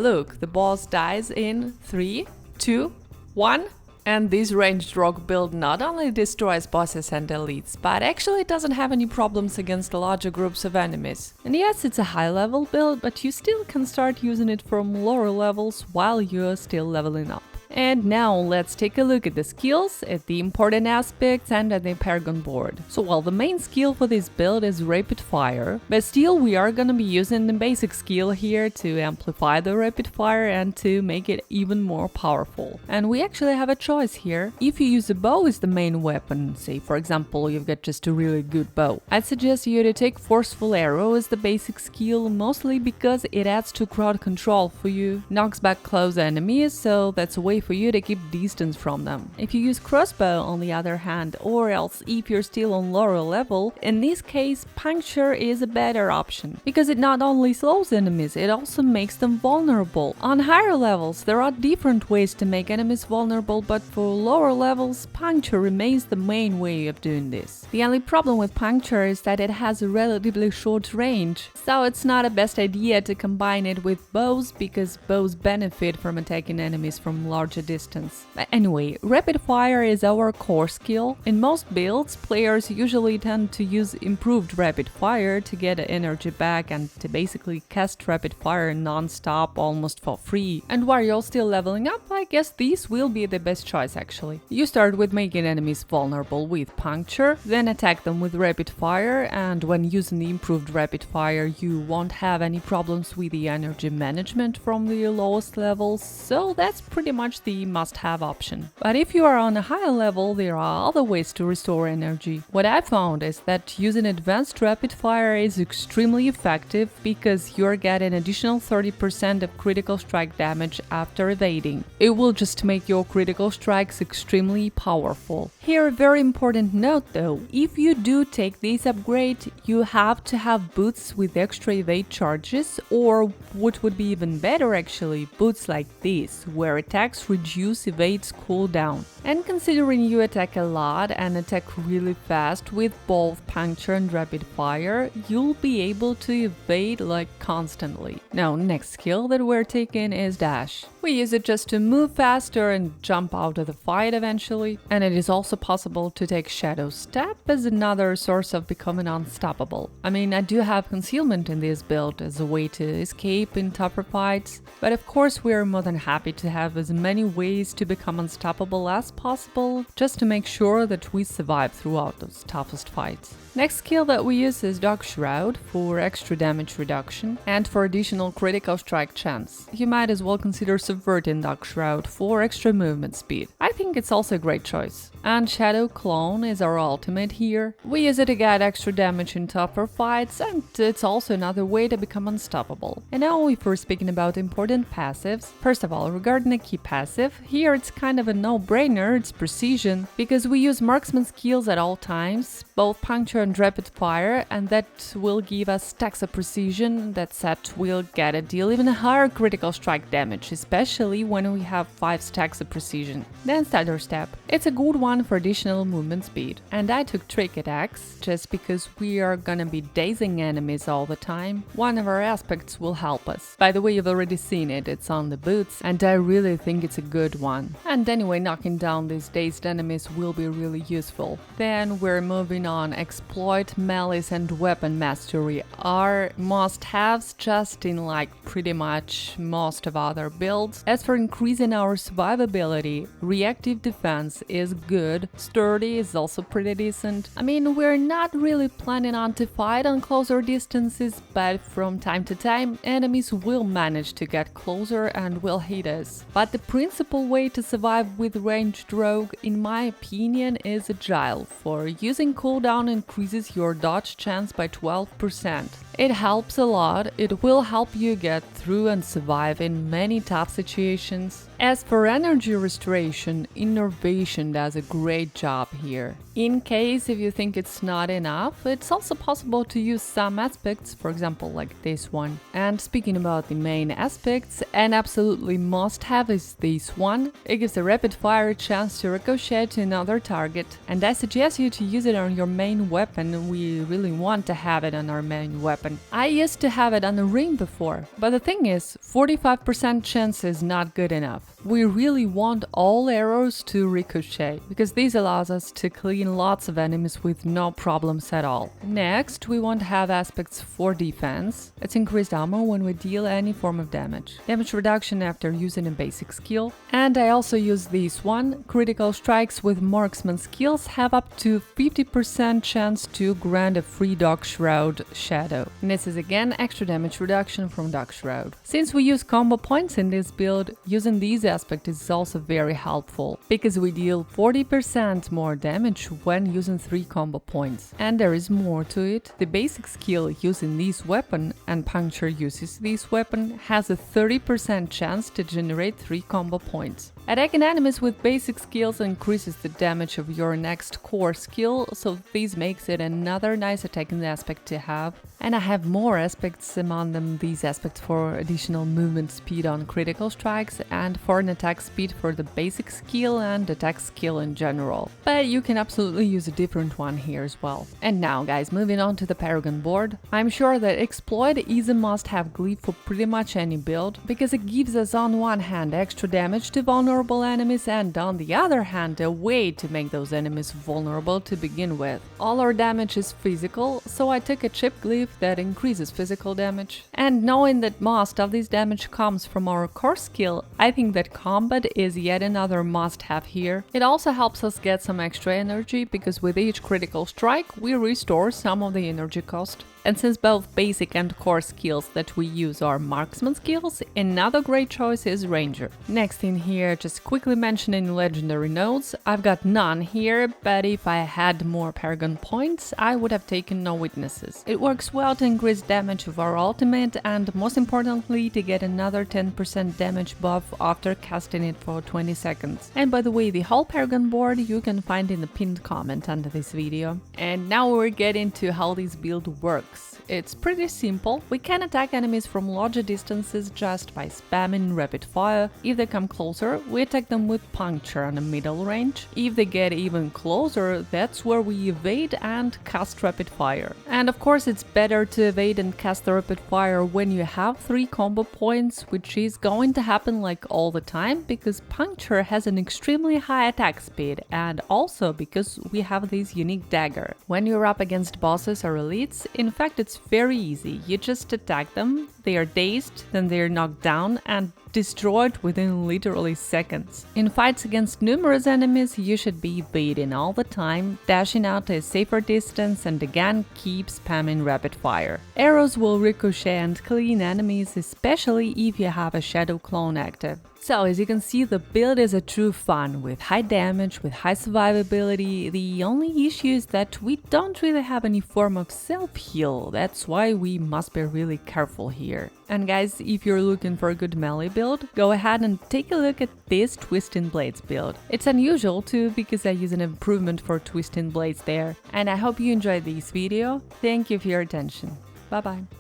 Look, the boss dies in 3, 2, 1. And this ranged rogue build not only destroys bosses and elites, but actually doesn't have any problems against larger groups of enemies. And yes, it's a high level build, but you still can start using it from lower levels while you're still leveling up. And now let's take a look at the skills, at the important aspects and at the Paragon board. So while the main skill for this build is rapid fire, but still we are gonna be using the basic skill here to amplify the rapid fire and to make it even more powerful. And we actually have a choice here. If you use a bow as the main weapon, say for example you've got just a really good bow, I'd suggest you to take forceful arrow as the basic skill, mostly because it adds to crowd control for you, knocks back close enemies, so that's a way for you to keep distance from them. If you use crossbow on the other hand, or else if you're still on lower level, in this case puncture is a better option, because it not only slows enemies, it also makes them vulnerable. On higher levels there are different ways to make enemies vulnerable, but for lower levels puncture remains the main way of doing this. The only problem with puncture is that it has a relatively short range, so it's not a best idea to combine it with bows, because bows benefit from attacking enemies from large distance. But anyway, rapid fire is our core skill. In most builds, players usually tend to use improved rapid fire to get energy back and to basically cast rapid fire non-stop almost for free. And while you're still leveling up, I guess this will be the best choice actually. You start with making enemies vulnerable with puncture, then attack them with rapid fire, and when using the improved rapid fire you won't have any problems with the energy management from the lowest levels, so that's pretty much the must-have option. But if you are on a higher level, there are other ways to restore energy. What I found is that using advanced rapid fire is extremely effective because you're getting additional 30% of critical strike damage after evading. It will just make your critical strikes extremely powerful. Here a very important note though, if you do take this upgrade, you have to have boots with extra evade charges, or what would be even better actually, boots like this, where attacks reduce evade's cooldown. And considering you attack a lot and attack really fast with both puncture and rapid fire, you'll be able to evade like constantly. Now, next skill that we're taking is dash. We use it just to move faster and jump out of the fight eventually, and it is also possible to take shadow step as another source of becoming unstoppable. I mean, I do have concealment in this build as a way to escape in tougher fights, but of course we're more than happy to have as many ways to become unstoppable as possible, just to make sure that we survive throughout those toughest fights. Next skill that we use is Dog Shroud for extra damage reduction and for additional critical strike chance. You might as well consider subverting Dog Shroud for extra movement speed. I think it's also a great choice. And Shadow Clone is our ultimate here. We use it to get extra damage in tougher fights, and it's also another way to become unstoppable. And now if we're speaking about important passives, first of all, regarding the key passive, here it's kind of a no-brainer, it's precision, because we use marksman skills at all times, both puncture and rapid fire, and that will give us stacks of precision. That set will get a deal even higher critical strike damage, especially when we have 5 stacks of precision. Then Stutter Step. It's a good one for additional movement speed. And I took Trick Attacks, just because we are gonna be dazing enemies all the time. One of our aspects will help us. By the way, you've already seen it, it's on the boots, and I really think it's a good one. And anyway, knocking down these dazed enemies will be really useful. Then we're moving on. Exploit, Malice and Weapon Mastery are must-haves just in like pretty much most of other builds. As for increasing our survivability, Reactive Defense is good, Sturdy is also pretty decent. I mean, we're not really planning on to fight on closer distances, but from time to time enemies will manage to get closer and will hit us. But the principal way to survive with ranged rogue, in my opinion, is Agile. For using cooldown increases your dodge chance by 12%. It helps a lot, it will help you get through and survive in many tough situations. As for energy restoration, Innervation does a great job here. In case if you think it's not enough, it's also possible to use some aspects, for example like this one. And speaking about the main aspects, an absolutely must-have is this one. It gives a rapid fire chance to ricochet to another target, and I suggest you to use it on your main weapon. We really want to have it on our main weapon. I used to have it on a ring before, but the thing is, 45% chance is not good enough. We really want all arrows to ricochet, because this allows us to clean lots of enemies with no problems at all. Next, we want to have aspects for defense. It's increased ammo when we deal any form of damage. Damage reduction after using a basic skill. And I also use this one. Critical strikes with marksman skills have up to 50% chance to grant a free Dog Shroud shadow. And this is again extra damage reduction from Dog Shroud. Since we use combo points in this build, using these aspect is also very helpful, because we deal 40% more damage when using 3 combo points. And there is more to it. The basic skill using this weapon, and Puncture uses this weapon, has a 30% chance to generate 3 combo points. Attacking enemies with basic skills increases the damage of your next core skill, so this makes it another nice attacking aspect to have. And I have more aspects, among them these aspects for additional movement speed on critical strikes and for an attack speed for the basic skill and attack skill in general. But you can absolutely use a different one here as well. And now guys, moving on to the Paragon board. I'm sure that Exploit is a must-have glyph for pretty much any build, because it gives us on one hand extra damage to vulnerable enemies and on the other hand a way to make those enemies vulnerable to begin with. All our damage is physical, so I took a chip glyph that increases physical damage. And knowing that most of this damage comes from our core skill, I think that combat is yet another must-have here. It also helps us get some extra energy, because with each critical strike we restore some of the energy cost. And since both basic and core skills that we use are marksman skills, another great choice is Ranger. Next in here, just quickly mentioning legendary nodes. I've got none here, but if I had more Paragon points, I would have taken No Witnesses. It works well to increase damage of our ultimate, and most importantly to get another 10% damage buff after casting it for 20 seconds. And by the way, the whole Paragon board you can find in the pinned comment under this video. And now we're getting to how this build works. It's pretty simple. We can attack enemies from larger distances just by spamming rapid fire. If they come closer, we attack them with Puncture on a middle range. If they get even closer, that's where we evade and cast rapid fire. And of course it's better to evade and cast the rapid fire when you have 3 combo points, which is going to happen like all the time, because Puncture has an extremely high attack speed, and also because we have this unique dagger. When you're up against bosses or elites, in fact it's very easy. You just attack them, they are dazed, then they are knocked down and destroyed within literally seconds. In fights against numerous enemies, you should be evading all the time, dashing out to a safer distance, and again keep spamming rapid fire. Arrows will ricochet and clean enemies, especially if you have a shadow clone active. So, as you can see, the build is a true fun, with high damage, with high survivability. The only issue is that we don't really have any form of self-heal, that's why we must be really careful here. And guys, if you're looking for a good melee build, go ahead and take a look at this Twisting Blades build. It's unusual too, because I use an improvement for Twisting Blades there. And I hope you enjoyed this video. Thank you for your attention. Bye bye.